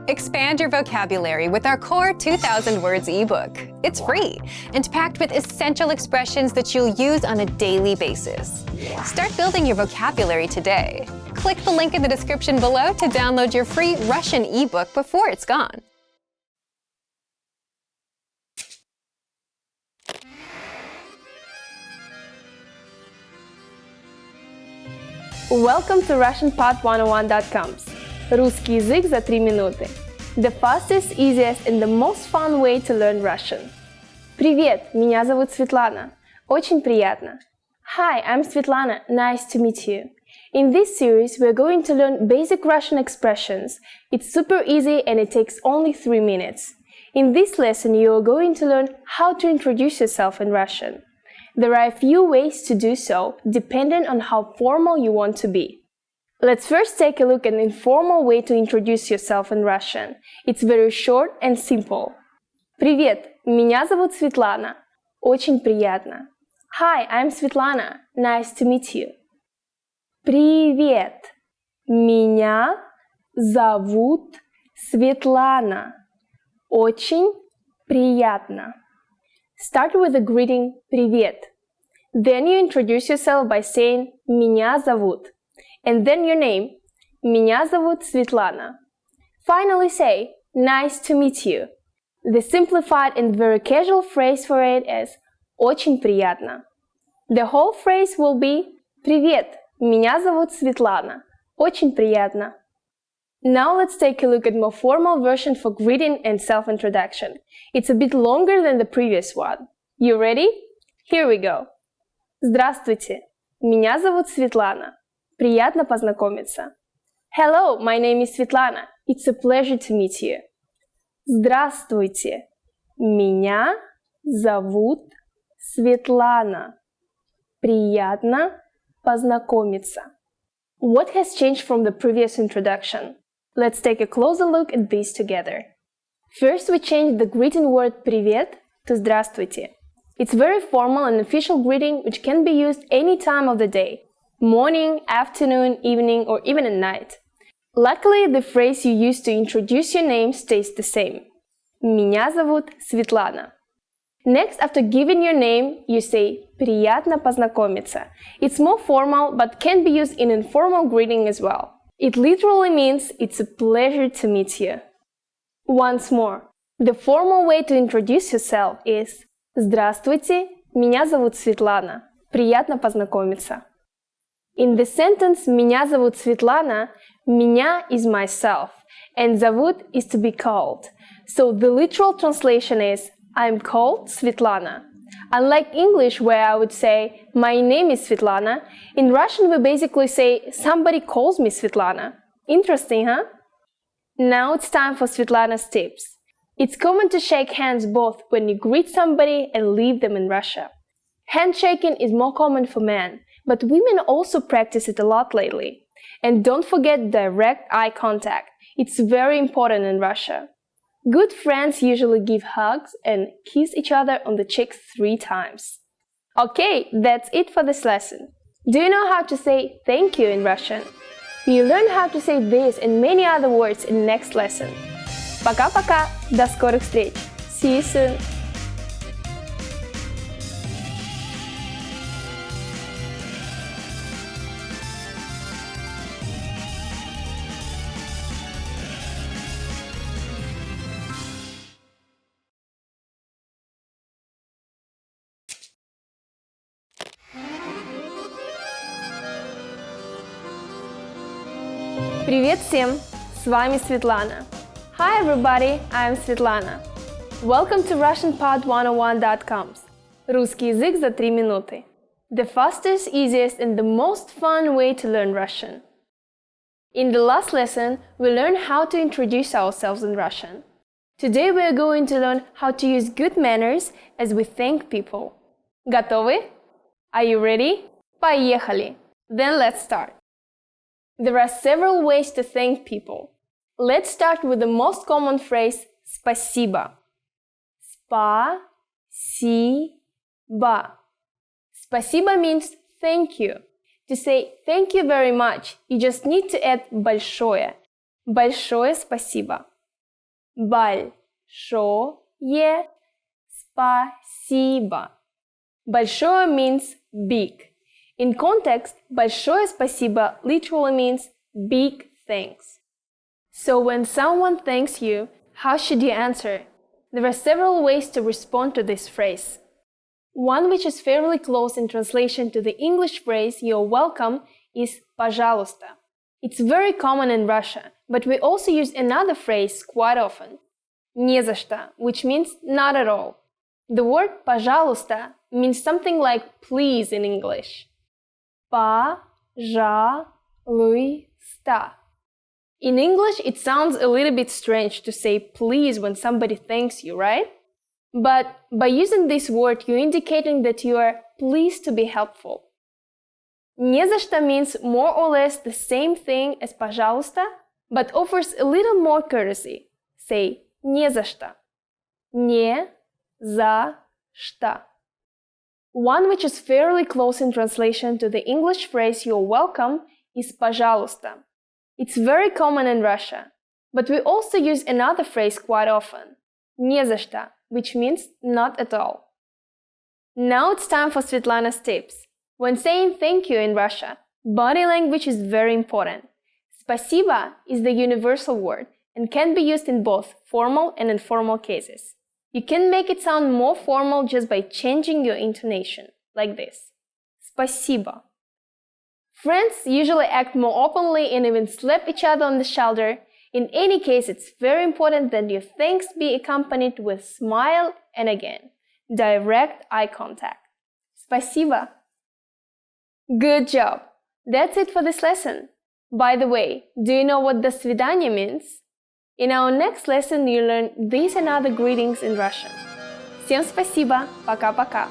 Expand your vocabulary with our core 2,000 words ebook. It's free and packed with essential expressions that you'll use on a daily basis. Start building your vocabulary today. Click the link in the description below to download your free Russian ebook before it's gone. Welcome to RussianPod101.com's Русский язык за 3 минуты. The fastest, easiest and the most fun way to learn Russian. Привет, меня зовут Светлана. Очень приятно. Hi, I'm Svetlana. Nice to meet you. In this series, we're going to learn basic Russian expressions. It's super easy and it takes only 3 minutes. In this lesson, you are going to learn how to introduce yourself in Russian. There are a few ways to do so, depending on how formal you want to be. Let's first take a look at an informal way to introduce yourself in Russian. It's very short and simple. Привет, меня зовут Светлана. Очень приятно. Hi, I'm Svetlana. Nice to meet you. Привет, меня зовут Светлана. Очень приятно. Start with the greeting «Привет». Then you introduce yourself by saying «Меня зовут» and then your name «Меня зовут Светлана». Finally say «Nice to meet you». The simplified and very casual phrase for it is «Очень приятно». The whole phrase will be «Привет, меня зовут Светлана. Очень приятно». Now let's take a look at more formal version for greeting and self-introduction. It's a bit longer than the previous one. You ready? Here we go. Здравствуйте, меня зовут Светлана. Приятно познакомиться. Hello, my name is Svetlana. It's a pleasure to meet you. Здравствуйте, меня зовут Светлана. Приятно познакомиться. What has changed from the previous introduction? Let's take a closer look at these together. First, we changed the greeting word «привет» to «здравствуйте». It's very formal and official greeting which can be used any time of the day, morning, afternoon, evening, or even at night. Luckily, the phrase you use to introduce your name stays the same. Меня зовут Светлана. Next, after giving your name, you say «приятно познакомиться». It's more formal, but can be used in informal greeting as well. It literally means it's a pleasure to meet you. Once more, the formal way to introduce yourself is «Здравствуйте, меня зовут Светлана. Приятно познакомиться». In the sentence «Меня зовут Светлана», «меня» is myself, and «зовут» is to be called. So the literal translation is I'm called Svetlana. Unlike English, where I would say, my name is Svetlana, in Russian we basically say, somebody calls me Svetlana. Interesting, huh? Now it's time for Svetlana's tips. It's common to shake hands both when you greet somebody and leave them in Russia. Handshaking is more common for men, but women also practice it a lot lately. And don't forget direct eye contact. It's very important in Russia. Good friends usually give hugs and kiss each other on the cheeks 3 times. Okay, that's it for this lesson. Do you know how to say thank you in Russian? You'll learn how to say this and many other words in next lesson. Пока-пока! До скорых встреч! See you soon! Привет всем! С вами Светлана. Hi everybody, I'm Svetlana. Welcome to RussianPod101.com's Русский язык за 3 минуты. The fastest, easiest and the most fun way to learn Russian. In the last lesson, we learned how to introduce ourselves in Russian. Today we are going to learn how to use good manners as we thank people. Готовы? Are you ready? Поехали! Then let's start. There are several ways to thank people. Let's start with the most common phrase «спасибо». Спасибо. Спасибо means thank you. To say thank you very much, you just need to add большое. Большое спасибо. Большое спасибо. Большое means big. In context, большое спасибо literally means big thanks. So when someone thanks you, how should you answer? There are several ways to respond to this phrase. One which is fairly close in translation to the English phrase "you're welcome" is "пожалуйста." It's very common in Russia, but we also use another phrase quite often, "не за что," which means not at all. The word "пожалуйста" means something like please in English. Пожалуйста. In English, it sounds a little bit strange to say please when somebody thanks you, right? But by using this word, you're indicating that you are pleased to be helpful. Не за что means more or less the same thing as пожалуйста, but offers a little more courtesy. Say не за что. Не за что. One which is fairly close in translation to the English phrase "you're welcome" is пожалуйста. It's very common in Russia, but we also use another phrase quite often, не за что, which means not at all. Now it's time for Svetlana's tips. When saying thank you in Russia, body language is very important. Спасибо is the universal word and can be used in both formal and informal cases. You can make it sound more formal just by changing your intonation, like this. Спасибо. Friends usually act more openly and even slap each other on the shoulder. In any case, it's very important that your thanks be accompanied with smile and again, direct eye contact. Спасибо. Good job! That's it for this lesson. By the way, do you know what "до свидания" means? In our next lesson, you'll learn these and other greetings in Russian. Всем спасибо. Пока-пока.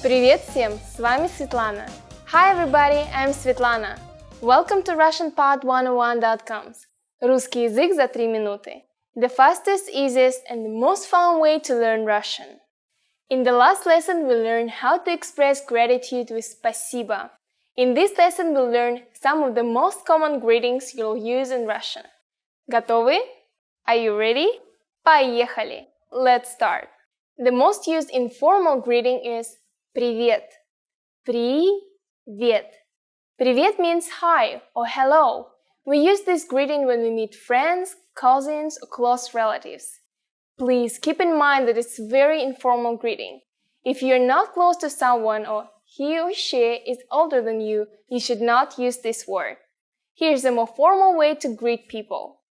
Привет всем! С вами Светлана. Hi everybody, I'm Svetlana. Welcome to RussianPod101.com's Русский язык за 3 минуты. The fastest, easiest, and the most fun way to learn Russian. In the last lesson, we learned how to express gratitude with спасибо. In this lesson, we'll learn some of the most common greetings you'll use in Russian. Готовы? Are you ready? Поехали! Let's start. The most used informal greeting is Привет. Привет. Привет means hi or hello. We use this greeting when we meet friends, cousins, or close relatives. Please keep in mind that it's a very informal greeting. If you're not close to someone or he or she is older than you, you should not use this word. Here's a more formal way to greet people.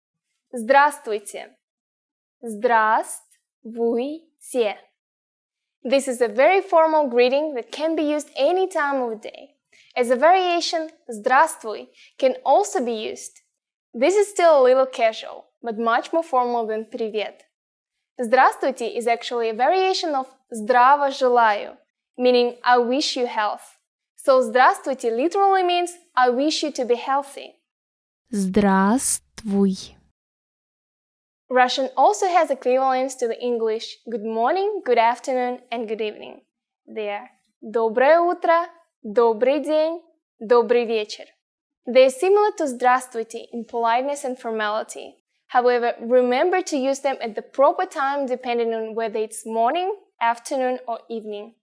Здравствуйте. Здравствуйте. This is a very formal greeting that can be used any time of the day. As a variation, здравствуй can also be used. This is still a little casual, but much more formal than привет. Здравствуйте is actually a variation of здраво желаю, meaning I wish you health. So здравствуйте literally means I wish you to be healthy. Здравствуй. Russian also has equivalents to the English good morning, good afternoon, and good evening. They are доброе утро, добрый день, добрый вечер. They are similar to здравствуйте in politeness and formality. However, remember to use them at the proper time depending on whether it's morning, afternoon, or evening.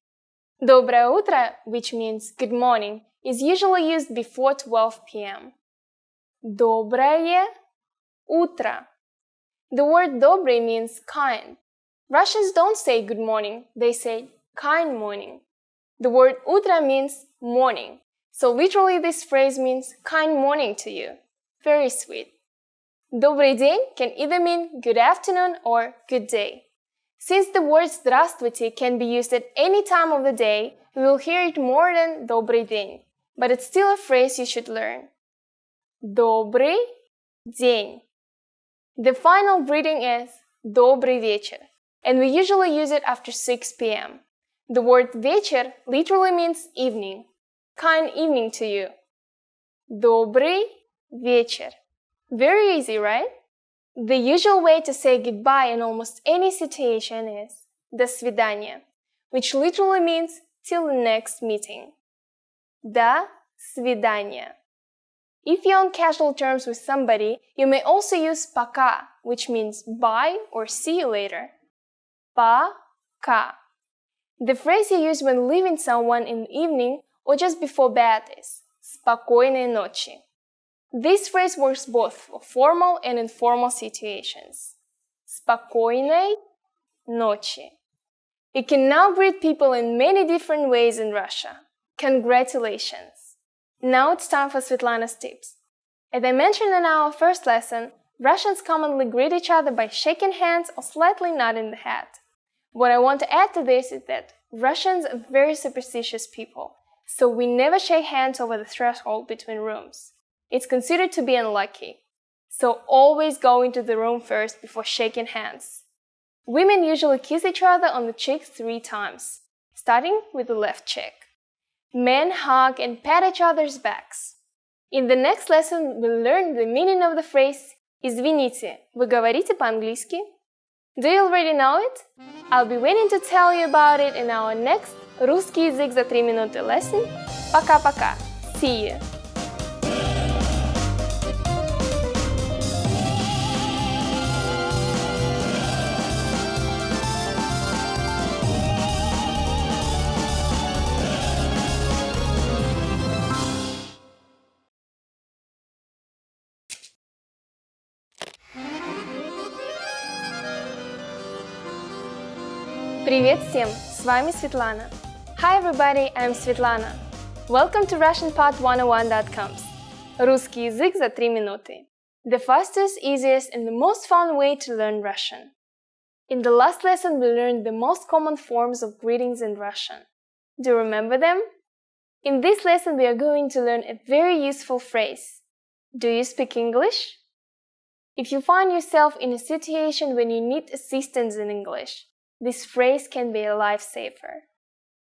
Доброе утро, which means good morning, is usually used before 12 p.m. Доброе утро. The word добрый means kind. Russians don't say good morning, they say kind morning. The word утро means morning. So literally this phrase means kind morning to you. Very sweet. Добрый день can either mean good afternoon or good day. Since the word здравствуйте can be used at any time of the day, we will hear it more than добрый день. But it's still a phrase you should learn. Добрый день. The final greeting is добрый вечер, and we usually use it after 6 p.m. The word вечер literally means evening. Kind evening to you. Добрый вечер. Very easy, right? The usual way to say goodbye in almost any situation is «До свидания», which literally means till the next meeting. До свидания. If you're on casual terms with somebody, you may also use «пока», which means bye or see you later. Пока. The phrase you use when leaving someone in the evening or just before bed is «спокойной ночи». This phrase works both for formal and informal situations. «Спокойной ночи». You can now greet people in many different ways in Russia. Congratulations! Now it's time for Svetlana's tips. As I mentioned in our first lesson, Russians commonly greet each other by shaking hands or slightly nodding the head. What I want to add to this is that Russians are very superstitious people, so we never shake hands over the threshold between rooms. It's considered to be unlucky. So always go into the room first before shaking hands. Women usually kiss each other on the cheek 3 times, starting with the left cheek. Men hug and pat each other's backs. In the next lesson, we'll learn the meaning of the phrase «Извините, вы говорите по-английски?» Do you already know it? I'll be waiting to tell you about it in our next «Русский язык за 3 минуты» lesson. Пока-пока. See you! Привет всем! С вами Светлана. Hi everybody, I'm Svetlana. Welcome to RussianPod101.coms. Русский язык за 3 минуты. The fastest, easiest, and the most fun way to learn Russian. In the last lesson, we learned the most common forms of greetings in Russian. Do you remember them? In this lesson, we are going to learn a very useful phrase. Do you speak English? If you find yourself in a situation when you need assistance in English, this phrase can be a lifesaver.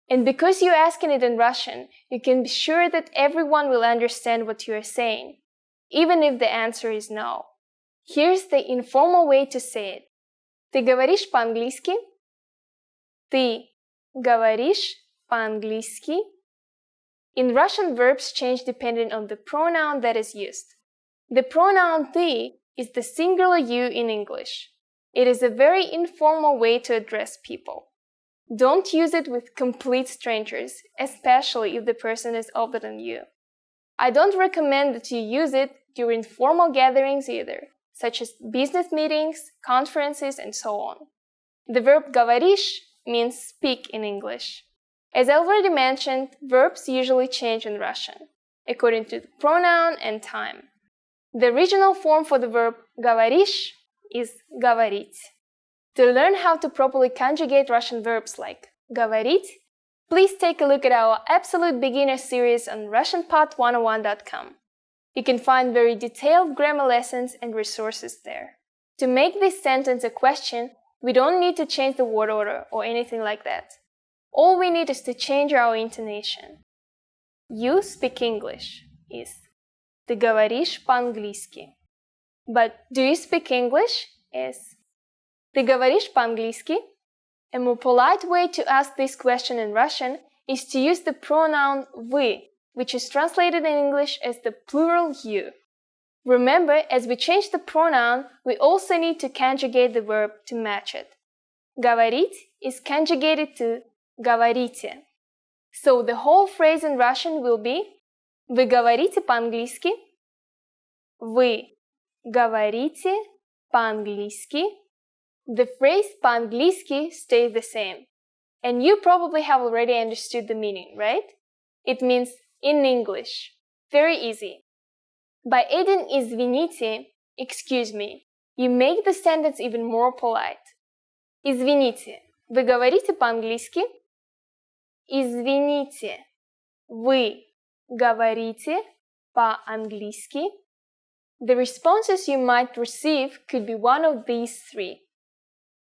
And because you're asking it in Russian, you can be sure that everyone will understand what you are saying, even if the answer is no. Here's the informal way to say it. Ты говоришь по-английски? Ты говоришь по-английски? In Russian, verbs change depending on the pronoun that is used. The pronoun ты is the singular you in English. It is a very informal way to address people. Don't use it with complete strangers, especially if the person is older than you. I don't recommend that you use it during formal gatherings either, such as business meetings, conferences, and so on. The verb говоришь means speak in English. As I already mentioned, verbs usually change in Russian, according to the pronoun and time. The original form for the verb говоришь is говорить. To learn how to properly conjugate Russian verbs like говорить, please take a look at our Absolute Beginner series on RussianPod101.com. You can find very detailed grammar lessons and resources there. To make this sentence a question, we don't need to change the word order or anything like that. All we need is to change our intonation. You speak English is Ты говоришь по-английски. But do you speak English is Ты говоришь по-английски? A more polite way to ask this question in Russian is to use the pronoun вы, which is translated in English as the plural you. Remember, as we change the pronoun, we also need to conjugate the verb to match it. Говорить is conjugated to говорите. So the whole phrase in Russian will be Вы говорите по-английски? Вы говорите по-английски? The phrase по-английски stays the same. And you probably have already understood the meaning, right? It means in English. Very easy. By adding извините, excuse me, you make the sentence even more polite. Извините, вы говорите по-английски? Извините, вы говорите по-английски? The responses you might receive could be one of these 3.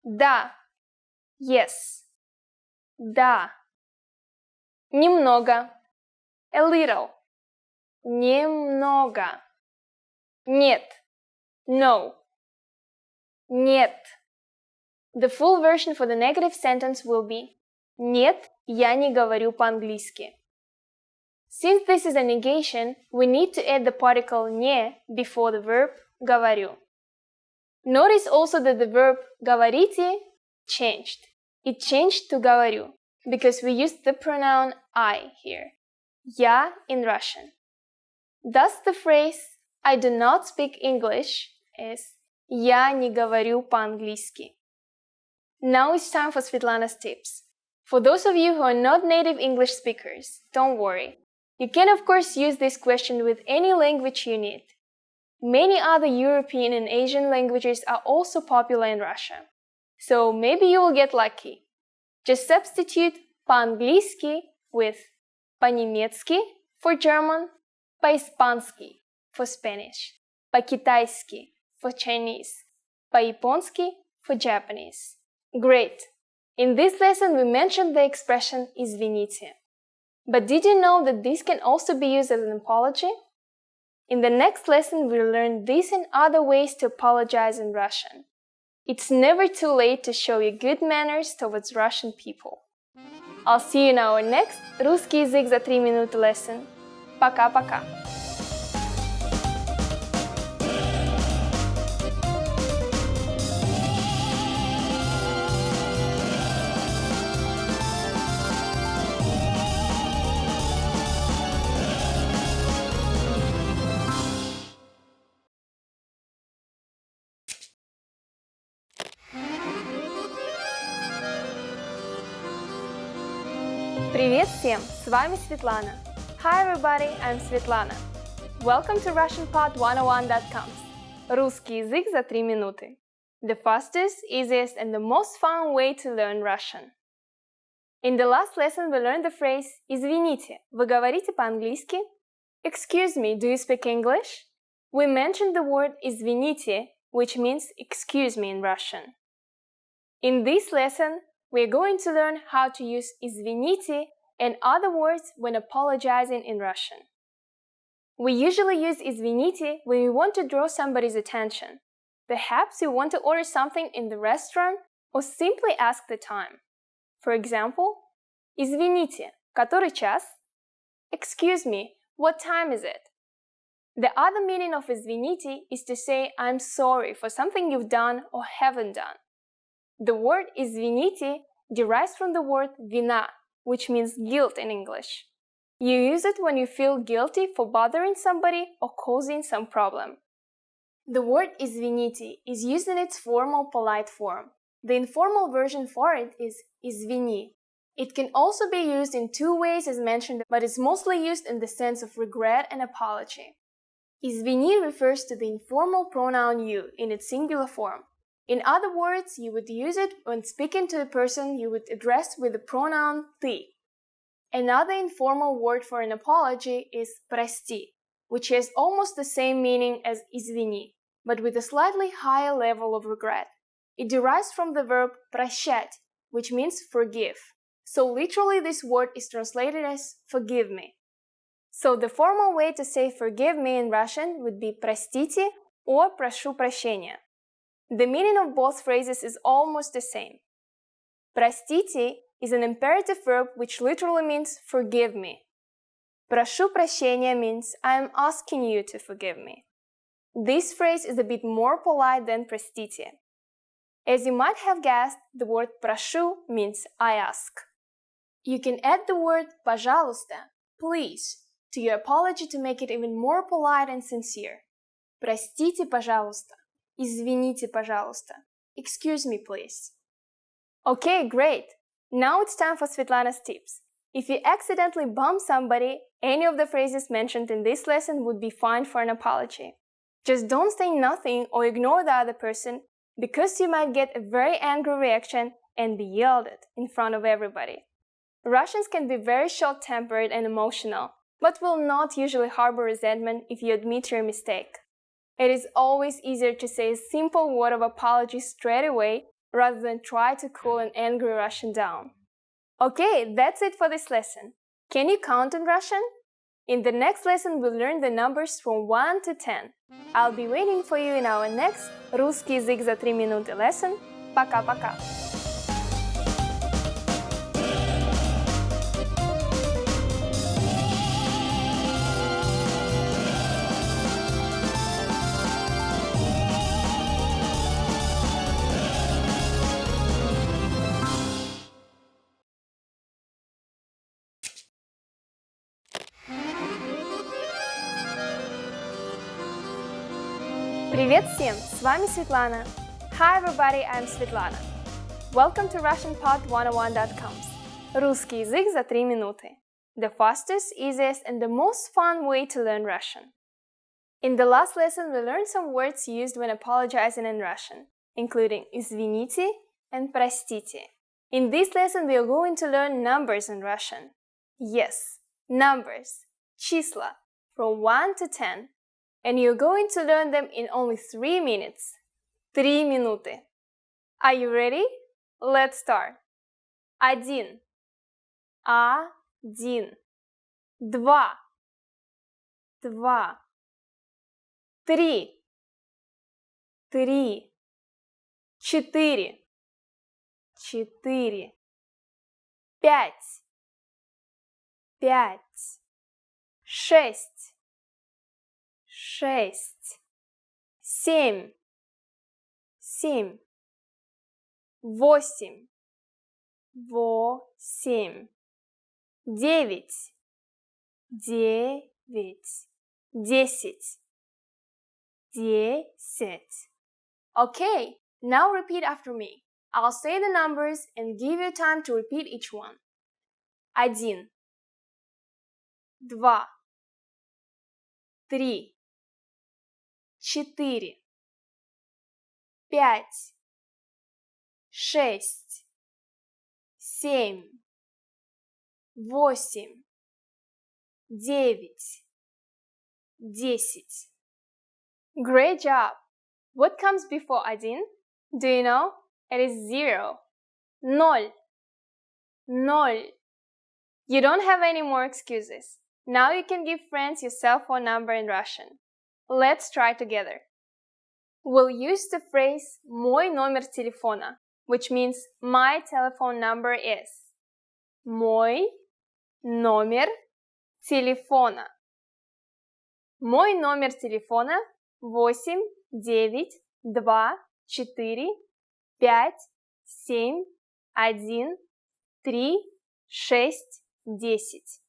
Да, yes. Да. Немного, a little. Немного. Нет, No. Нет. The full version for the negative sentence will be Нет, я не говорю по-английски. Since this is a negation, we need to add the particle не before the verb говорю. Notice also that the verb говорите changed. It changed to говорю because we used the pronoun I here. Я in Russian. Thus the phrase I do not speak English is Я не говорю по-английски. Now it's time for Svetlana's tips. For those of you who are not native English speakers, don't worry. You can of course use this question with any language you need. Many other European and Asian languages are also popular in Russia. So maybe you will get lucky. Just substitute по-английски with по-немецки for German, по-испански for Spanish, по-китайски for Chinese, по-японски for Japanese. Great! In this lesson we mentioned the expression извините. But did you know that this can also be used as an apology? In the next lesson we'll learn this and other ways to apologize in Russian. It's never too late to show you good manners towards Russian people. I'll see you in our next русский язык за 3 минуты lesson. Пока-пока! Привет всем! С вами Светлана. Hi everybody, I'm Svetlana. Welcome to RussianPod101.com. Русский язык за 3 минуты. The fastest, easiest, and the most fun way to learn Russian. In the last lesson we learned the phrase «Извините, вы говорите по-английски?» Excuse me, do you speak English? We mentioned the word «извините», which means excuse me in Russian. In this lesson, we're going to learn how to use извините and other words when apologizing in Russian. We usually use извините when we want to draw somebody's attention. Perhaps you want to order something in the restaurant or simply ask the time. For example, извините, который час? Excuse me, what time is it? The other meaning of извините is to say I'm sorry for something you've done or haven't done. The word извините derives from the word вина, which means guilt in English. You use it when you feel guilty for bothering somebody or causing some problem. The word извините is used in its formal polite form. The informal version for it is извини. It can also be used in 2 ways as mentioned, but is mostly used in the sense of regret and apology. Извини refers to the informal pronoun you in its singular form. In other words, you would use it when speaking to a person you would address with the pronoun ты. Another informal word for an apology is прости, which has almost the same meaning as извини, but with a slightly higher level of regret. It derives from the verb прощать, which means forgive. So literally this word is translated as forgive me. So the formal way to say forgive me in Russian would be простите or прошу прощения. The meaning of both phrases is almost the same. Простите is an imperative verb which literally means forgive me. Прошу прощения means I am asking you to forgive me. This phrase is a bit more polite than простите. As you might have guessed, the word прошу means I ask. You can add the word пожалуйста, please, to your apology to make it even more polite and sincere. Простите, пожалуйста. Извините, пожалуйста. Excuse me, please. Okay, great. Now it's time for Svetlana's tips. If you accidentally bump somebody, any of the phrases mentioned in this lesson would be fine for an apology. Just don't say nothing or ignore the other person because you might get a very angry reaction and be yelled at in front of everybody. Russians can be very short-tempered and emotional, but will not usually harbor resentment if you admit your mistake. It is always easier to say a simple word of apology straight away rather than try to cool an angry Russian down. Okay, that's it for this lesson. Can you count in Russian? In the next lesson, we'll learn the numbers from 1 to 10. I'll be waiting for you in our next «Русский язык за 3 минуты» lesson. Пока-пока! Привет всем! С вами Светлана. Hi everybody, I'm Svetlana. Welcome to RussianPod101.com's Русский язык за 3 минуты. The fastest, easiest, and the most fun way to learn Russian. In the last lesson, we learned some words used when apologizing in Russian, including извините and простите. In this lesson, we are going to learn numbers in Russian. Yes, numbers, числа, from 1 to 10. And you're going to learn them in only 3 minutes. 3 минуты. Are you ready? Let's start. Один. Один. Два. Два. Три. Три. Четыре. Четыре. Пять. Пять. Шесть. Шесть. Семь. Семь. Восемь. Восемь. Девять. Девять. Десять. Десять. Okay, now repeat after me. I'll say the numbers and give you time to repeat each one. Один. Два. Три. Четыре. Пять. Шесть. Семь. Восемь. Девять. Десять. Great job! What comes before один? Do you know? It is 0. Ноль. Ноль. You don't have any more excuses. Now you can give friends your cell phone number in Russian. Let's try together. We'll use the phrase «мой номер телефона», which means my telephone number is. Мой номер телефона. Мой номер телефона 8 9 2 4 5 7 1 3 6 10.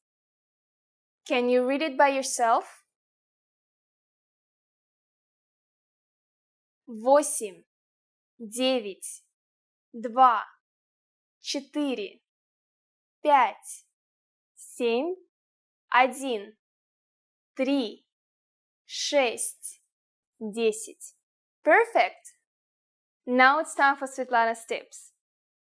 Can you read it by yourself? 8 9 2 4 5 7 1 3 6 10. Perfect! Now it's time for Svetlana's tips.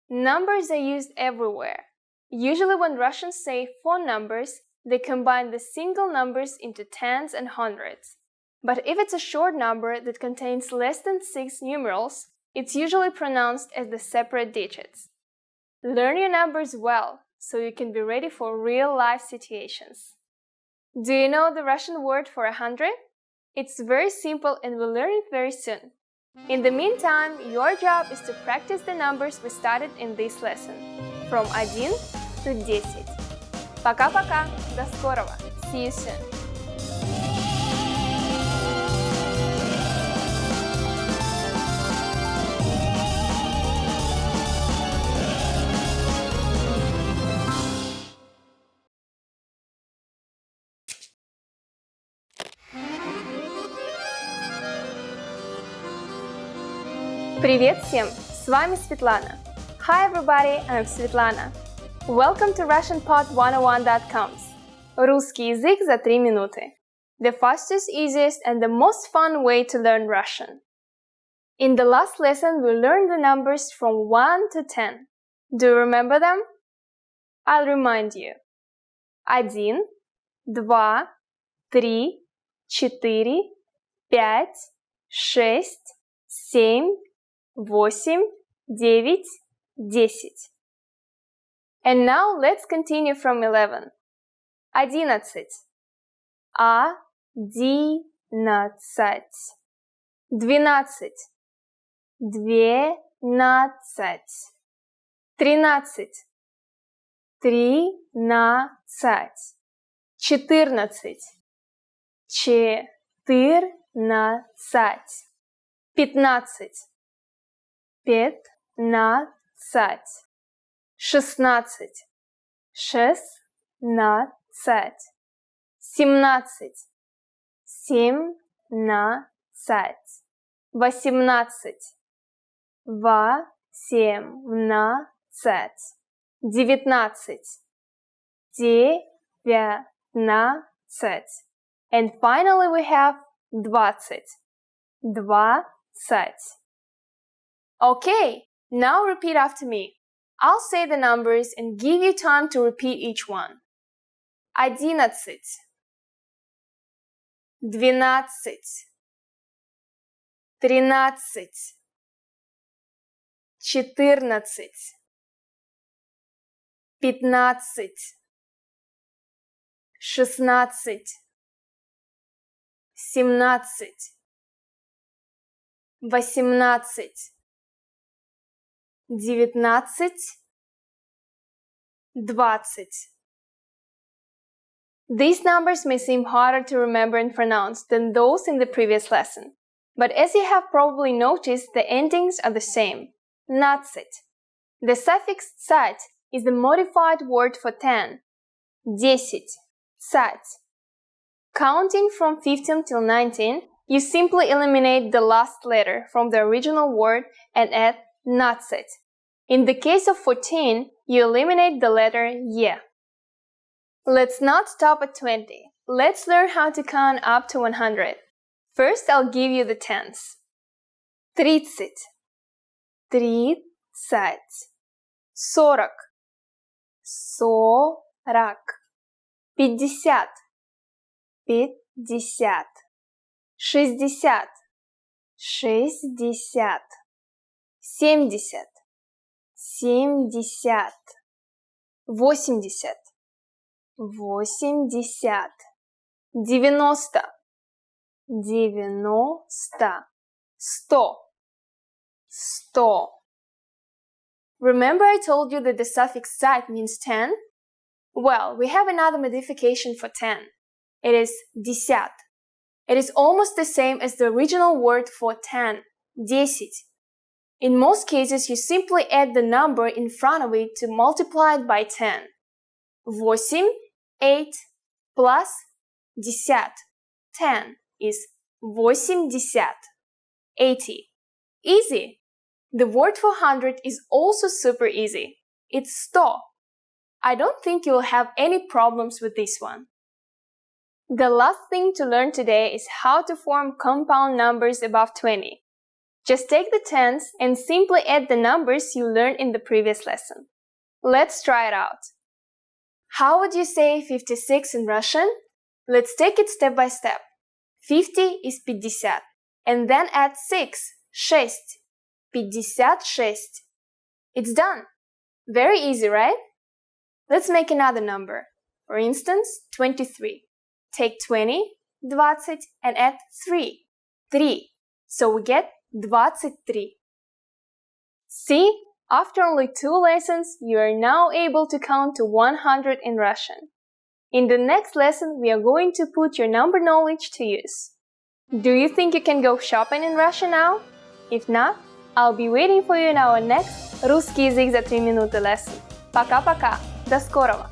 Numbers are used everywhere. Usually when Russians say phone numbers, they combine the single numbers into tens and hundreds. But if it's a short number that contains less than 6 numerals, it's usually pronounced as the separate digits. Learn your numbers well, so you can be ready for real-life situations. Do you know the Russian word for 100? It's very simple and we'll learn it very soon. In the meantime, your job is to practice the numbers we studied in this lesson, from 1 to 10. Пока-пока! До скорого! See you soon! Привет всем! С вами Светлана. Hi everybody, I'm Svetlana. Welcome to RussianPod101.com's Русский язык за 3 минуты. The fastest, easiest, and the most fun way to learn Russian. In the last lesson, we learned the numbers from 1 to 10. Do you remember them? I'll remind you. 1, 2, 3, 4, 5, 6, 7, 8, 9, 10. And now let's continue from 11. 11. одиннадцать, двенадцать, двенадцать, тринадцать, тринадцать, четырнадцать, четырнадцать, пятнадцать, пятнадцать, шестнадцать, шестнадцать, семнадцать, семнадцать, восемнадцать, восемнадцать, девятнадцать, девятнадцать. And finally we have двадцать. Двадцать. Okay, now repeat after me. I'll say the numbers and give you time to repeat each one. 11, 12, 13, 14, 15, 16, 17, 18, 19, 20. These numbers may seem harder to remember and pronounce than those in the previous lesson, but as you have probably noticed, the endings are the same. Нацать. The suffix цать is the modified word for 10. 10. Цать. Counting from 15 till 19, you simply eliminate the last letter from the original word and add нацать. In the case of 14, you eliminate the letter ye. Let's not stop at 20. Let's learn how to count up to 100. First, I'll give you the tens. 30, 30, 40, 40, 50, 50, 60, 60, 70, 70, 80, 80, 90, 90, 100, 100. Remember I told you that the suffix цать means 10? Well, we have another modification for 10. It is десят. It is almost the same as the original word for 10, 10. In most cases, you simply add the number in front of it to multiply it by 10. 8, 8, plus десят, 10, is 80, 80. Easy! The word for 100 is also super easy. It's 100. I don't think you'll have any problems with this one. The last thing to learn today is how to form compound numbers above 20. Just take the tens and simply add the numbers you learned in the previous lesson. Let's try it out. How would you say 56 in Russian? Let's take it step by step. 50 is 50, and then add 6, 6, 56. It's done. Very easy, right? Let's make another number. For instance, 23. Take 20, 20, and add 3, 3. So we get 23. See? After only 2 lessons, you are now able to count to 100 in Russian. In the next lesson, we are going to put your number knowledge to use. Do you think you can go shopping in Russia now? If not, I'll be waiting for you in our next «Русский язык за 3 минуты» lesson. Пока-пока! До скорого!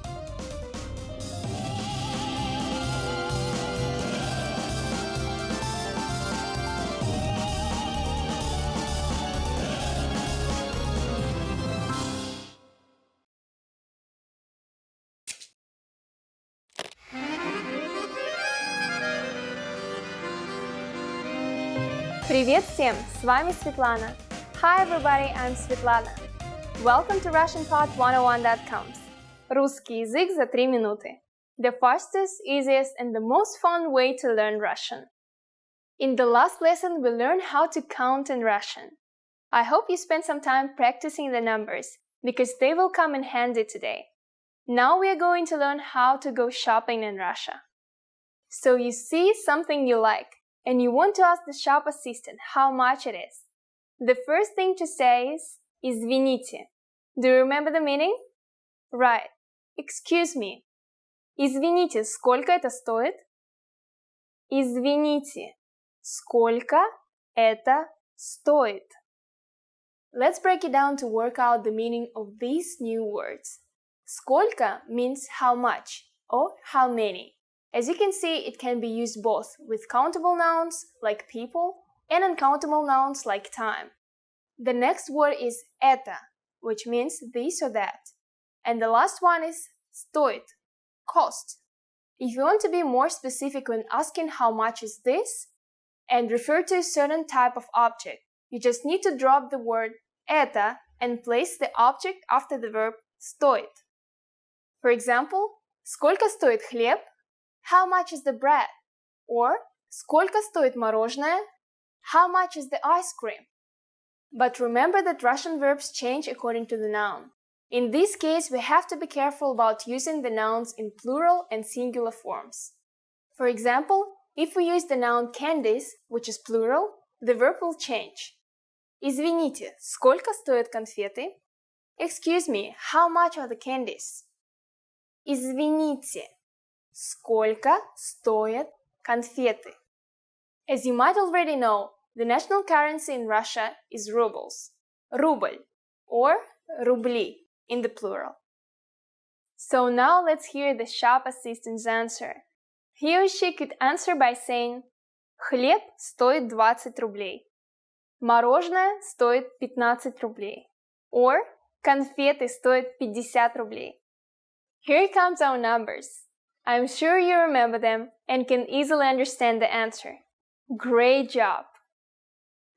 Привет всем! С вами Светлана. Hi everybody, I'm Svetlana. Welcome to RussianPod101.coms. Русский язык за 3 минуты. The fastest, easiest, and the most fun way to learn Russian. In the last lesson, we learned how to count in Russian. I hope you spent some time practicing the numbers, because they will come in handy today. Now we are going to learn how to go shopping in Russia. So you see something you like, and you want to ask the shop assistant how much it is. The first thing to say is «Извините». Do you remember the meaning? Right. Excuse me. Извините, сколько это стоит? Извините, сколько это стоит? Let's break it down to work out the meaning of these new words. Сколько means how much or how many. As you can see, it can be used both with countable nouns like people and uncountable nouns like time. The next word is это, which means this or that. And the last one is стоит, cost. If you want to be more specific when asking how much is this and refer to a certain type of object, you just need to drop the word это and place the object after the verb стоит. For example, сколько стоит хлеб? How much is the bread? Or сколько стоит мороженое? How much is the ice cream? But remember that Russian verbs change according to the noun. In this case, we have to be careful about using the nouns in plural and singular forms. For example, if we use the noun candies, which is plural, the verb will change. Извините, сколько стоят конфеты? Excuse me, how much are the candies? Извините, сколько стоят конфеты? As you might already know, the national currency in Russia is rubles, рубль, or рубли in the plural. So now let's hear the shop assistant's answer. He or she could answer by saying хлеб стоит 20 рублей, мороженое стоит 15 рублей, or конфеты стоят 50 рублей. Here comes our numbers. I'm sure you remember them and can easily understand the answer. Great job!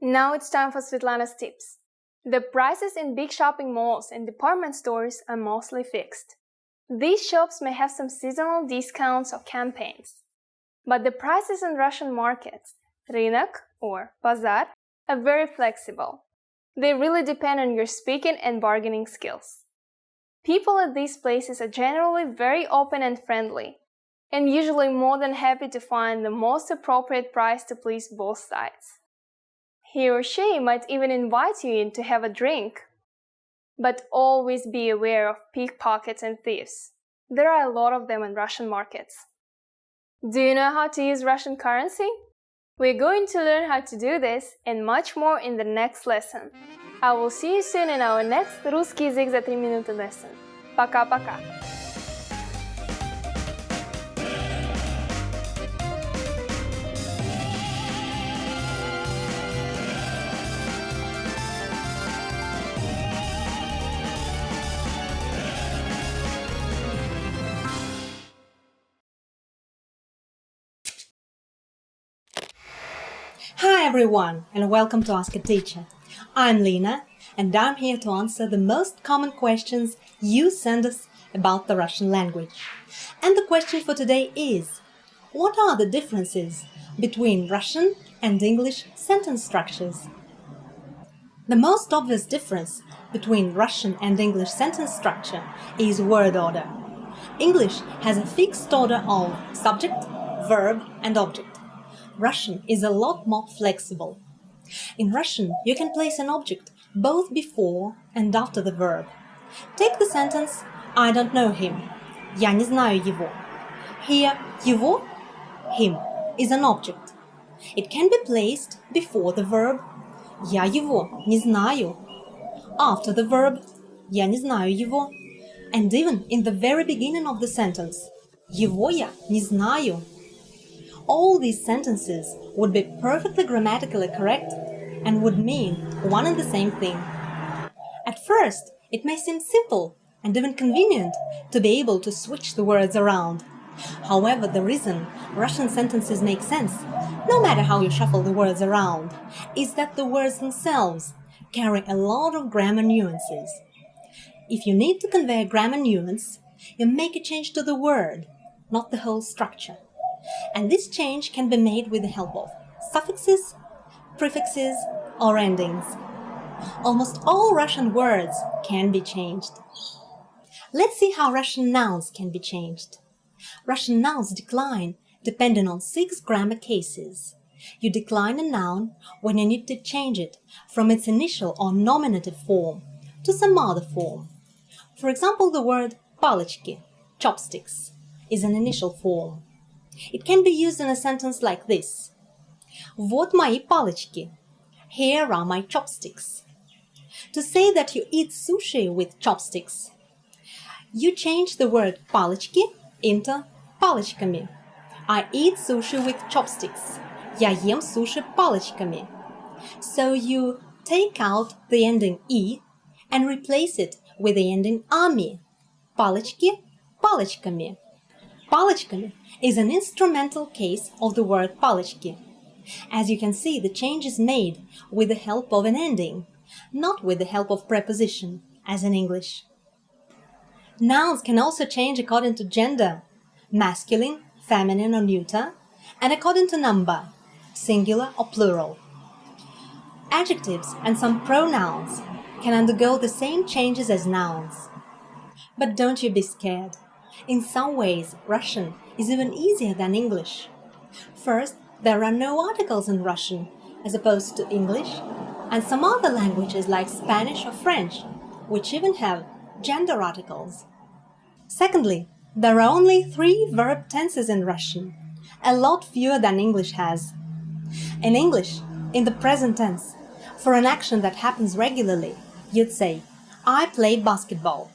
Now it's time for Svetlana's tips. The prices in big shopping malls and department stores are mostly fixed. These shops may have some seasonal discounts or campaigns. But the prices in Russian markets, рынок or bazar, are very flexible. They really depend on your speaking and bargaining skills. People at these places are generally very open and friendly, and usually more than happy to find the most appropriate price to please both sides. He or she might even invite you in to have a drink. But always be aware of pickpockets and thieves. There are a lot of them in Russian markets. Do you know how to use Russian currency? We're going to learn how to do this and much more in the next lesson. I will see you soon in our next русский язык за 3 минуты lesson. Пока-пока! Hi everyone, and welcome to Ask a Teacher. I'm Lena, and I'm here to answer the most common questions you send us about the Russian language. And the question for today is, what are the differences between Russian and English sentence structures? The most obvious difference between Russian and English sentence structure is word order. English has a fixed order of subject, verb, and object. Russian is a lot more flexible. In Russian, you can place an object both before and after the verb. Take the sentence I don't know him. Я не знаю его. Here, его, him, is an object. It can be placed before the verb Я его не знаю, after the verb Я не знаю его, and even in the very beginning of the sentence Его я не знаю. All these sentences would be perfectly grammatically correct and would mean one and the same thing. At first, it may seem simple and even convenient to be able to switch the words around. However, the reason Russian sentences make sense, no matter how you shuffle the words around, is that the words themselves carry a lot of grammar nuances. If you need to convey a grammar nuance, you make a change to the word, not the whole structure. And this change can be made with the help of suffixes, prefixes, or endings. Almost all Russian words can be changed. Let's see how Russian nouns can be changed. Russian nouns decline depending on 6 grammar cases. You decline a noun when you need to change it from its initial or nominative form to some other form. For example, the word палочки, chopsticks, is an initial form. It can be used in a sentence like this. Вот мои палочки. Here are my chopsticks. To say that you eat sushi with chopsticks, you change the word палочки into палочками. I eat sushi with chopsticks. Я ем суши палочками. So you take out the ending «и» and replace it with the ending «ами». Палочки палочками. Палочками is an instrumental case of the word палочки. As you can see, the change is made with the help of an ending, not with the help of preposition, as in English. Nouns can also change according to gender, masculine, feminine or neuter, and according to number, singular or plural. Adjectives and some pronouns can undergo the same changes as nouns. But don't you be scared. In some ways, Russian is even easier than English. First, there are no articles in Russian, as opposed to English, and some other languages like Spanish or French, which even have gender articles. Secondly, there are only 3 verb tenses in Russian, a lot fewer than English has. In English, in the present tense, for an action that happens regularly, you'd say, I play basketball.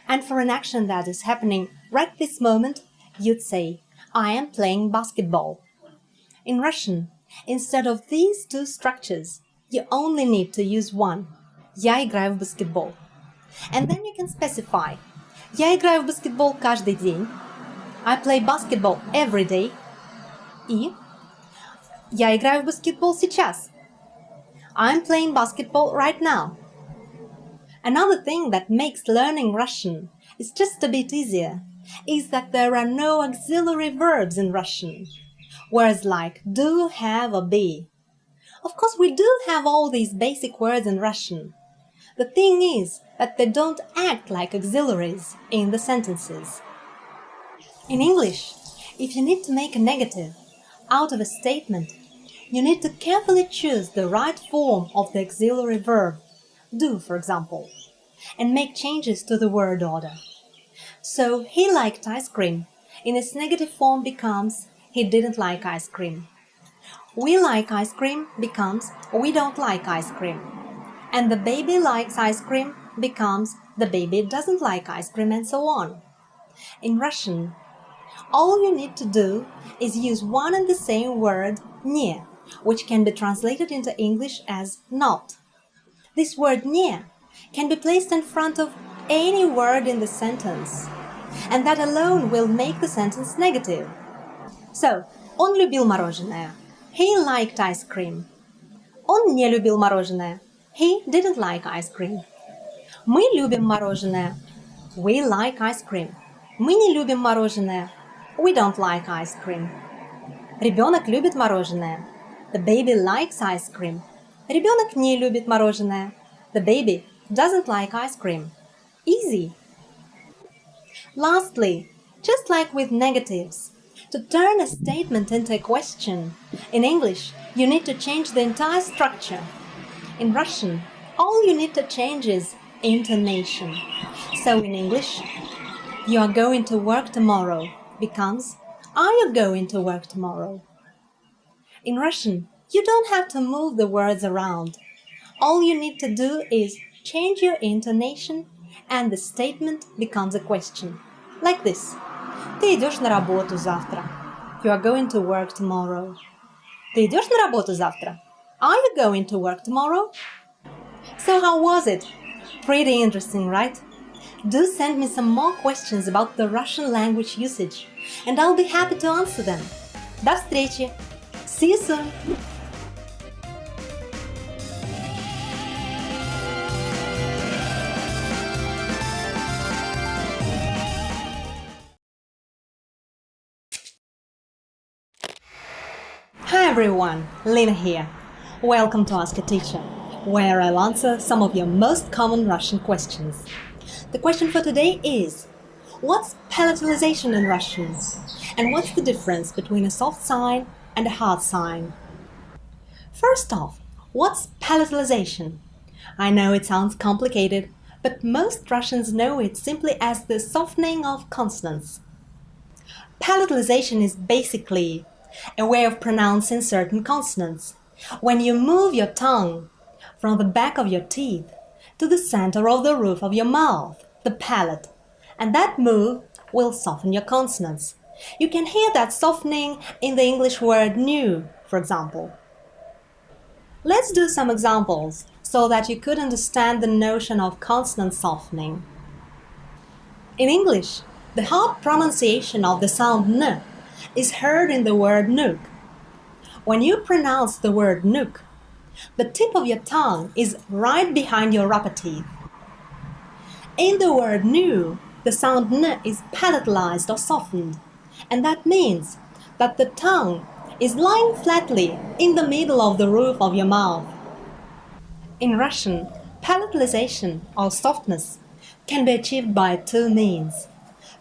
And for an action that is happening right this moment, you'd say, I am playing basketball. In Russian, instead of these 2 structures, you only need to use one. Я играю в баскетбол. And then you can specify. Я играю в баскетбол каждый день. I play basketball every day. И я играю в баскетбол сейчас. I'm playing basketball right now. Another thing that makes learning Russian is just a bit easier is that there are no auxiliary verbs in Russian, words like do, have or be. Of course, we do have all these basic words in Russian. The thing is that they don't act like auxiliaries in the sentences. In English, if you need to make a negative out of a statement, you need to carefully choose the right form of the auxiliary verb, do, for example, and make changes to the word order. So, he liked ice cream in its negative form becomes he didn't like ice cream. We like ice cream becomes we don't like ice cream. And the baby likes ice cream becomes the baby doesn't like ice cream, and so on. In Russian, all you need to do is use one and the same word не, which can be translated into English as not. This word не can be placed in front of any word in the sentence, and that alone will make the sentence negative. So, он любил мороженое. He liked ice cream. Он не любил мороженое. He didn't like ice cream. Мы любим мороженое. We like ice cream. Мы не любим мороженое. We don't like ice cream. Ребенок любит мороженое. The baby likes ice cream. Ребенок не любит мороженое. The baby doesn't like ice cream. Easy. Lastly, just like with negatives, to turn a statement into a question, in English, you need to change the entire structure. In Russian, all you need to change is intonation. So in English, you are going to work tomorrow becomes are you going to work tomorrow? In Russian, you don't have to move the words around. All you need to do is change your intonation and the statement becomes a question. Like this. Ты идешь на работу завтра. You are going to work tomorrow. Ты идешь на работу завтра? Are you going to work tomorrow? So how was it? Pretty interesting, right? Do send me some more questions about the Russian language usage, and I'll be happy to answer them. До встречи! See you soon! Hi everyone, Lena here. Welcome to Ask a Teacher, where I'll answer some of your most common Russian questions. The question for today is, what's palatalization in Russian? And what's the difference between a soft sign and a hard sign? First off, what's palatalization? I know it sounds complicated, but most Russians know it simply as the softening of consonants. Palatalization is basically a way of pronouncing certain consonants. When you move your tongue from the back of your teeth to the center of the roof of your mouth, the palate, and that move will soften your consonants. You can hear that softening in the English word new, for example. Let's do some examples so that you could understand the notion of consonant softening. In English, the hard pronunciation of the sound n is heard in the word nook. When you pronounce the word nook, the tip of your tongue is right behind your upper teeth. In the word new, the sound n is palatalized or softened, and that means that the tongue is lying flatly in the middle of the roof of your mouth. In Russian, palatalization or softness can be achieved by two means.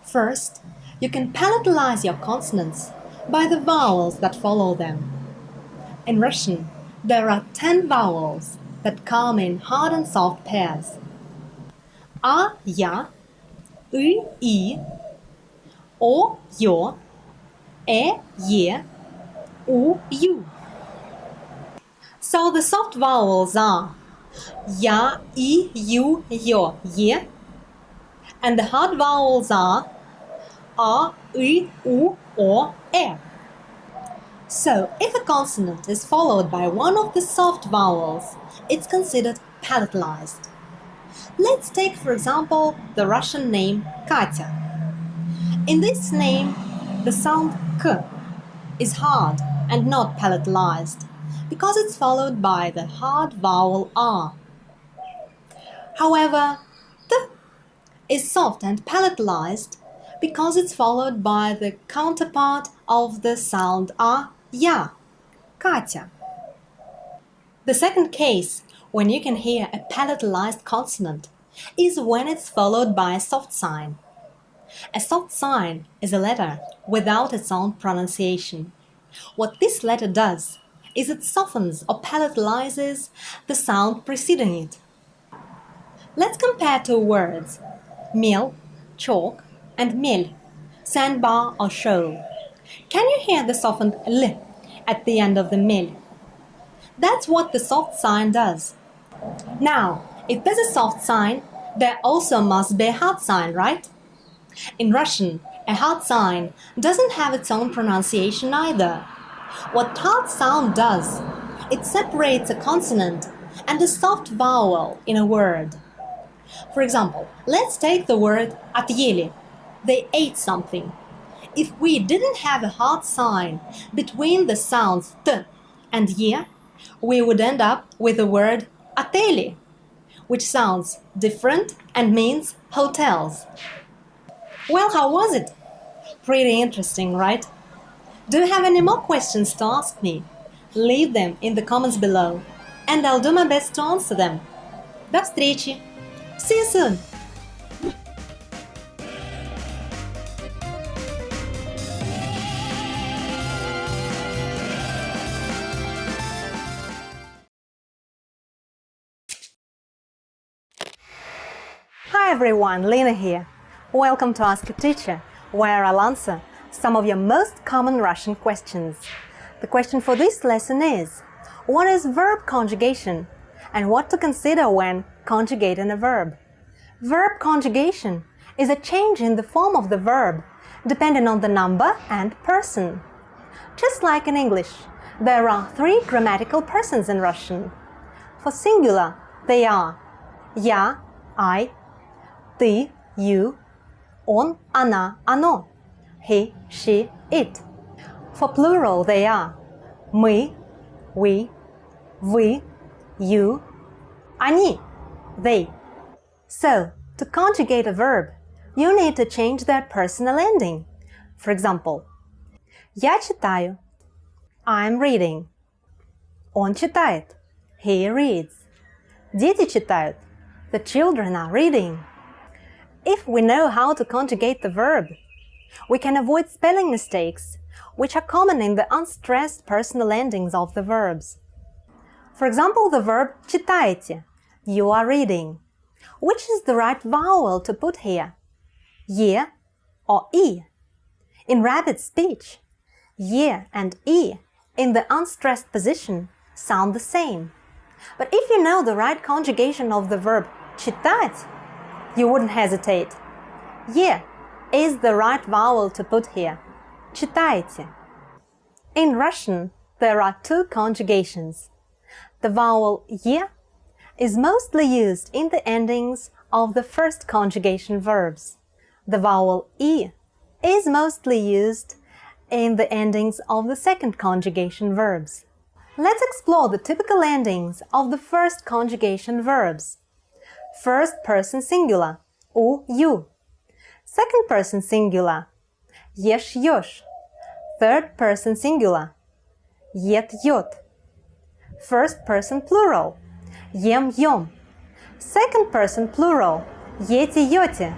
First, you can palatalize your consonants by the vowels that follow them. In Russian, there are 10 vowels that come in hard and soft pairs. A, ya, I, O, yo, E, ye, U, you. So the soft vowels are ya, I, you, yo, ye, and the hard vowels are A, I, U, O, E. So, if a consonant is followed by one of the soft vowels, it's considered palatalized. Let's take, for example, the Russian name Katya. In this name, the sound K is hard and not palatalized because it's followed by the hard vowel R. However, T is soft and palatalized because it's followed by the counterpart of the sound A, ya, Katya. The second case, when you can hear a palatalized consonant, is when it's followed by a soft sign. A soft sign is a letter without its own pronunciation. What this letter does is it softens or palatalizes the sound preceding it. Let's compare two words, mel, chalk, and mel, sandbar or shoal. Can you hear the softened l at the end of the mel? That's what the soft sign does. Now, if there's a soft sign, there also must be a hard sign, right? In Russian, a hard sign doesn't have its own pronunciation either. What hard sound does, it separates a consonant and a soft vowel in a word. For example, let's take the word отъели. They ate something. If we didn't have a hard sign between the sounds t and ye, we would end up with the word отели, which sounds different and means hotels. Well, how was it? Pretty interesting, right? Do you have any more questions to ask me? Leave them in the comments below, and I'll do my best to answer them. До встречи! See you soon! Hi everyone, Lena here. Welcome to Ask a Teacher, where I'll answer some of your most common Russian questions. The question for this lesson is, what is verb conjugation and what to consider when conjugating a verb? Verb conjugation is a change in the form of the verb depending on the number and person. Just like in English, there are 3 grammatical persons in Russian. For singular, they are я, I, ты, you, он, она, оно, he, she, it. For plural, they are мы, we, вы, you, они, they. So, to conjugate a verb, you need to change their personal ending. For example, я читаю, I'm reading. Он читает, he reads. Дети читают, the children are reading. If we know how to conjugate the verb, we can avoid spelling mistakes, which are common in the unstressed personal endings of the verbs. For example, the verb читаете, you are reading. Which is the right vowel to put here? Ye or e? In rapid speech, ye and e in the unstressed position sound the same. But if you know the right conjugation of the verb читать, you wouldn't hesitate. Ye is the right vowel to put here. Читаете. In Russian, there are two conjugations. The vowel ye is mostly used in the endings of the first conjugation verbs. The vowel e is mostly used in the endings of the second conjugation verbs. Let's explore the typical endings of the first conjugation verbs. First person singular, u, you. Second person singular, ешь, ешь. Third person singular, ед, ет. First person plural, ем, ем. Second person plural, ете, ете.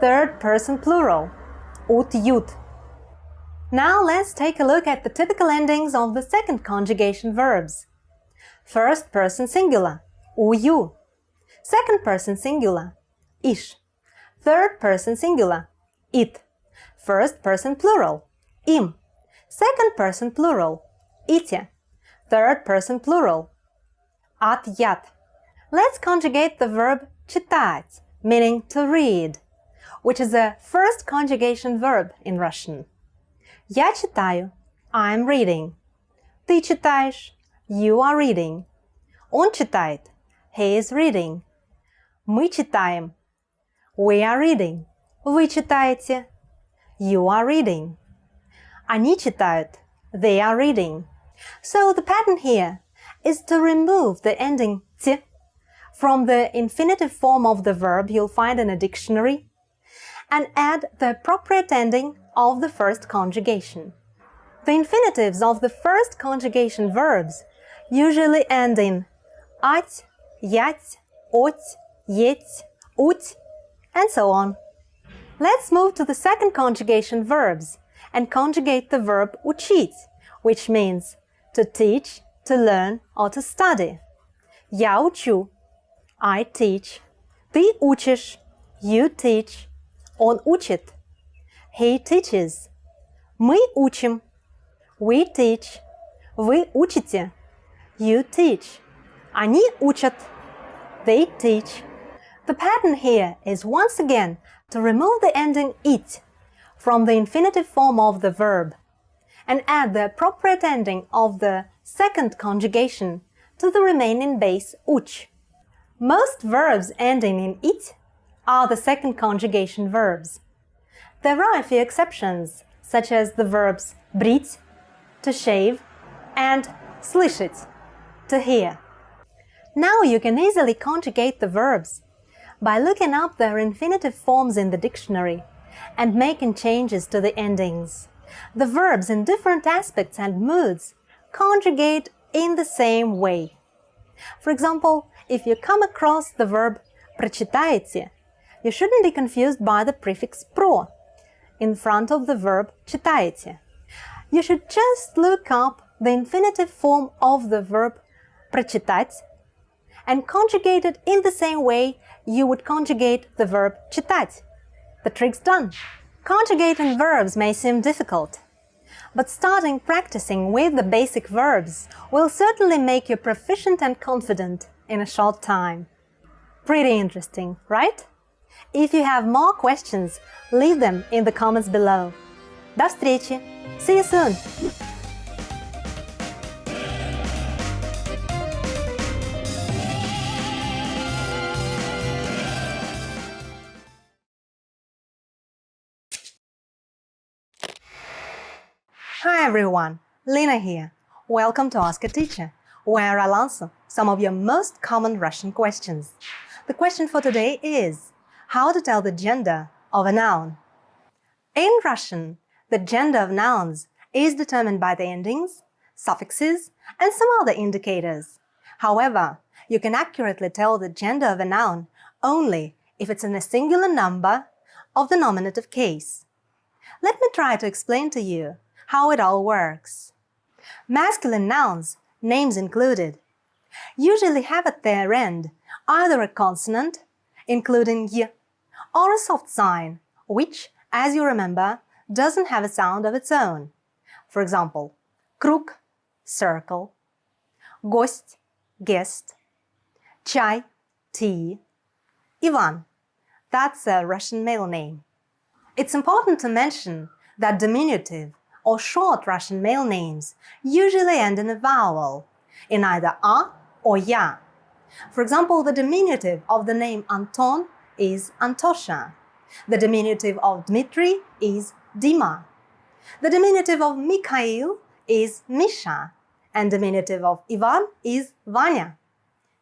Third person plural, ut, ют. Now let's take a look at the typical endings of the second conjugation verbs. First person singular, u, you. Second person singular, ish. Third person singular, it. First person plural, im. Second person plural, ite. Third person plural, at, yat. Let's conjugate the verb читать, meaning to read, which is a first conjugation verb in Russian. Я читаю, I'm reading. Ты читаешь, you are reading. Он читает, he is reading. Мы читаем, we are reading. Вы читаете, you are reading. Они читают, they are reading. So the pattern here is to remove the ending t from the infinitive form of the verb you'll find in a dictionary and add the appropriate ending of the first conjugation. The infinitives of the first conjugation verbs usually end in ать, ять, оть, еть, уть, and so on. Let's move to the second conjugation verbs and conjugate the verb учить, which means to teach, to learn, or to study. Я учу, I teach. Ты учишь, you teach. Он учит, he teaches. Мы учим, we teach. Вы учите, you teach. Они учат, they teach. The pattern here is once again to remove the ending it from the infinitive form of the verb and add the appropriate ending of the second conjugation to the remaining base uch. Most verbs ending in it are the second conjugation verbs. There are a few exceptions, such as the verbs брить, to shave, and слышать, to hear. Now you can easily conjugate the verbs by looking up their infinitive forms in the dictionary and making changes to the endings. The verbs in different aspects and moods conjugate in the same way. For example, if you come across the verb прочитаете, you shouldn't be confused by the prefix про in front of the verb читаете. You should just look up the infinitive form of the verb прочитать and conjugate it in the same way you would conjugate the verb читать. The trick's done. Conjugating verbs may seem difficult, but starting practicing with the basic verbs will certainly make you proficient and confident in a short time. Pretty interesting, right? If you have more questions, leave them in the comments below. До встречи! See you soon! Hi everyone, Lena here. Welcome to Ask a Teacher, where I'll answer some of your most common Russian questions. The question for today is, how to tell the gender of a noun? In Russian, the gender of nouns is determined by the endings, suffixes, and some other indicators. However, you can accurately tell the gender of a noun only if it's in a singular number of the nominative case. Let me try to explain to you how it all works. Masculine nouns, names included, usually have at their end either a consonant, including y, or a soft sign, which, as you remember, doesn't have a sound of its own. For example, круг, circle, гость, guest, чай, tea, Ivan, that's a Russian male name. It's important to mention that diminutive or short Russian male names usually end in a vowel, in either a or ya. For example, the diminutive of the name Anton is Antosha. The diminutive of Dmitry is Dima. The diminutive of Mikhail is Misha. And diminutive of Ivan is Vanya.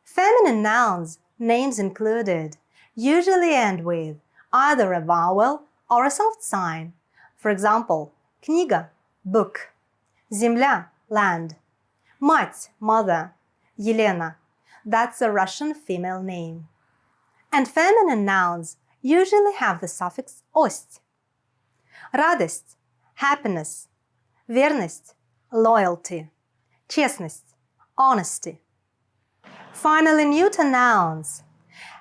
Feminine nouns, names included, usually end with either a vowel or a soft sign. For example, книга, book, земля, land, мать, mother, Елена, that's a Russian female name. And feminine nouns usually have the suffix ost. Радость, happiness, верность, loyalty, честность, honesty. Finally, neuter nouns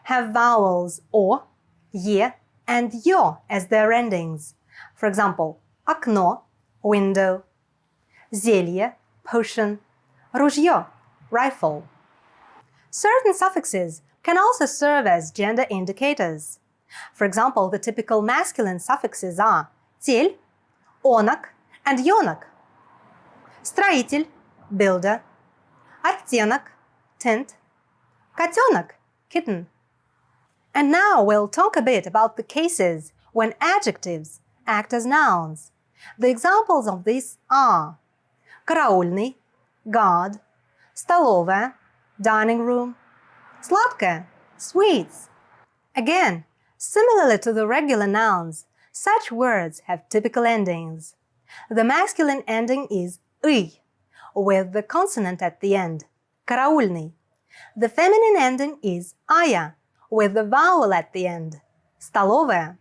have vowels o, ye, and yo as their endings. For example, окно, window, зелье, potion, ружье, rifle. Certain suffixes can also serve as gender indicators. For example, the typical masculine suffixes are тель, онок, and ёнок. Строитель, builder, оттенок, tint, котенок, kitten. And now we'll talk a bit about the cases when adjectives act as nouns. The examples of these are караульный, guard, столовая, dining room, сладкое, sweets. Again, similarly to the regular nouns, such words have typical endings. The masculine ending is «ый», with the consonant at the end, караульный. The feminine ending is «ая», with the vowel at the end, столовая.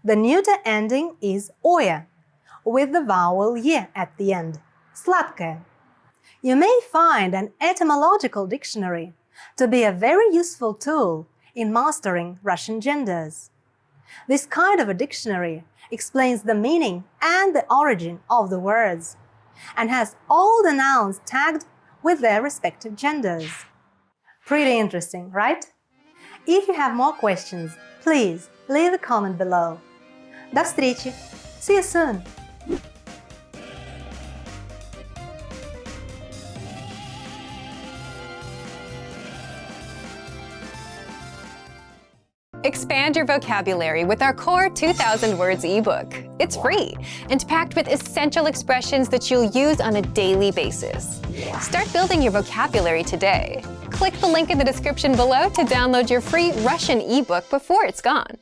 The neuter ending is «оя», with the vowel «е» at the end, сладкое. You may find an etymological dictionary to be a very useful tool in mastering Russian genders. This kind of a dictionary explains the meaning and the origin of the words and has all the nouns tagged with their respective genders. Pretty interesting, right? If you have more questions, please leave a comment below. До встречи! See you soon! Expand your vocabulary with our Core 2000 Words ebook. It's free and packed with essential expressions that you'll use on a daily basis. Start building your vocabulary today. Click the link in the description below to download your free Russian ebook before it's gone.